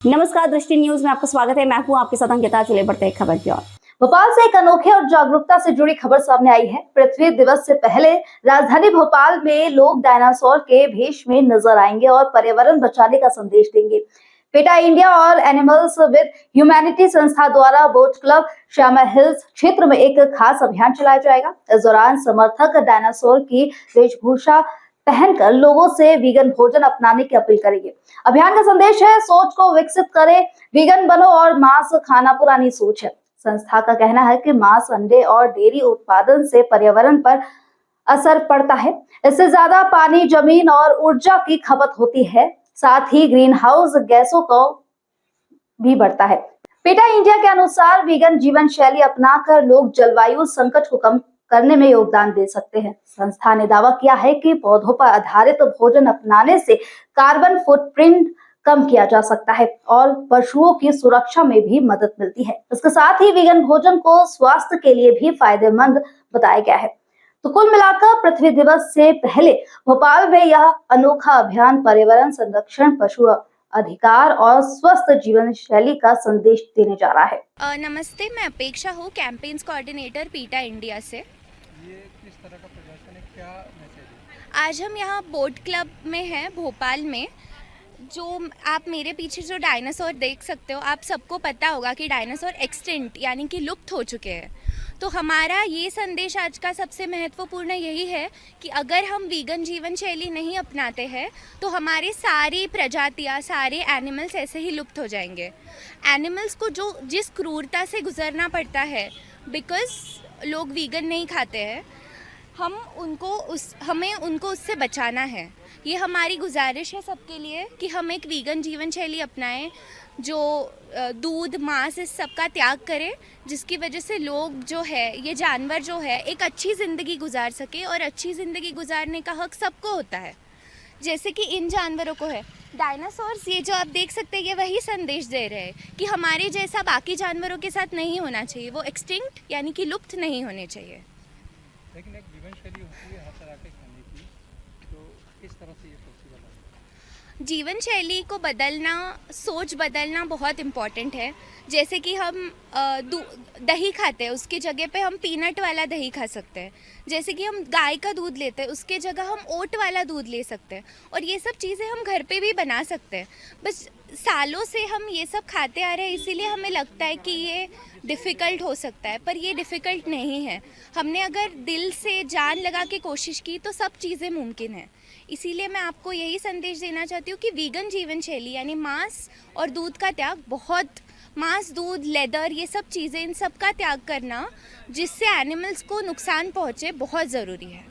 नमस्कार, दृष्टि न्यूज में आपका स्वागत है। मैं हूं आपके साथ अंकिता। चले बढ़ते हैं खबर की ओर। भोपाल से एक अनोखे और जागरूकता से जुड़ी खबर सामने आई है। पृथ्वी दिवस से पहले राजधानी भोपाल में लोग डायनासोर के भेष में नजर आएंगे और पर्यावरण बचाने का संदेश देंगे। पेटा इंडिया और एनिमल्स विद ह्यूमैनिटी संस्था द्वारा बोट क्लब श्यामा हिल्स क्षेत्र में एक खास अभियान चलाया जाएगा। इस दौरान समर्थक डायनासोर की वेशभूषा पहनकर लोगों से वीगन भोजन अपनाने की अपील करेंगे। अभियान का संदेश है, सोच को विकसित करें, वीगन बनो और मांस खाना पुरानी सोच है। संस्था का कहना है कि मांस, अंडे और डेयरी उत्पादन से पर्यावरण पर असर पड़ता है। इससे ज्यादा पानी, जमीन और ऊर्जा की खपत होती है। साथ ही ग्रीन हाउस गैसों को भी बढ़ता है। पेटा इंडिया के अनुसार वीगन जीवन शैली अपनाकर लोग जलवायु संकट को कम करने में योगदान दे सकते हैं। संस्था ने दावा किया है कि पौधों पर आधारित भोजन अपनाने से कार्बन फुटप्रिंट कम किया जा सकता है और पशुओं की सुरक्षा में भी मदद मिलती है। इसके साथ ही वीगन भोजन को स्वास्थ्य के लिए भी फायदेमंद बताया गया है। तो कुल मिलाकर पृथ्वी दिवस से पहले भोपाल में यह अनोखा अभियान पर्यावरण संरक्षण, पशु अधिकार और स्वस्थ जीवन शैली का संदेश देने जा रहा है। नमस्ते, मैं अपेक्षा हूँ, कैंपेन्स कोऑर्डिनेटर पीटा इंडिया से। ये किस तरह का प्रदर्शन है, क्या मैसेज है? आज हम यहाँ बोट क्लब में हैं भोपाल में। जो आप मेरे पीछे जो डायनासोर देख सकते हो, आप सबको पता होगा कि डायनासोर एक्सटिंक्ट यानी कि लुप्त हो चुके हैं। तो हमारा ये संदेश आज का सबसे महत्वपूर्ण यही है कि अगर हम वीगन जीवन शैली नहीं अपनाते हैं तो हमारी सारी प्रजातियाँ, सारे एनिमल्स ऐसे ही लुप्त हो जाएंगे। एनिमल्स को जो जिस क्रूरता से गुजरना पड़ता है बिकॉज़ लोग वीगन नहीं खाते हैं, हमें उनको उससे बचाना है। ये हमारी गुजारिश है सबके लिए कि हम एक वीगन जीवन शैली अपनाएं, जो दूध, मांस, इस सब का त्याग करें, जिसकी वजह से लोग जो है, ये जानवर जो है, एक अच्छी ज़िंदगी गुजार सके। और अच्छी ज़िंदगी गुजारने का हक सबको होता है, जैसे कि इन जानवरों को है। डायनासोर्स, ये जो आप देख सकते हैं, ये वही संदेश दे रहे हैं कि हमारे जैसा बाकी जानवरों के साथ नहीं होना चाहिए। वो एक्सटिंक्ट यानी कि लुप्त नहीं होने चाहिए। लेकिन एक जीवन शैली होती है हर तरह के खाने की, तो किस तरह से ये पॉसिबल है? जीवन शैली को बदलना, सोच बदलना बहुत इम्पॉर्टेंट है। जैसे कि हम दही खाते हैं, उसकी जगह पे हम पीनट वाला दही खा सकते हैं। जैसे कि हम गाय का दूध लेते हैं, उसके जगह हम ओट वाला दूध ले सकते हैं। और ये सब चीज़ें हम घर पे भी बना सकते हैं। बस सालों से हम ये सब खाते आ रहे हैं, इसीलिए हमें लगता है कि ये डिफ़िकल्ट हो सकता है, पर ये डिफ़िकल्ट नहीं है। हमने अगर दिल से जान लगा के कोशिश की तो सब चीज़ें मुमकिन हैं। इसीलिए मैं आपको यही संदेश देना चाहती हूँ कि वीगन जीवन शैली यानी मांस और दूध का त्याग, मांस, दूध, लेदर, ये सब चीज़ें, इन सब का त्याग करना जिससे एनिमल्स को नुकसान पहुँचे, बहुत ज़रूरी है।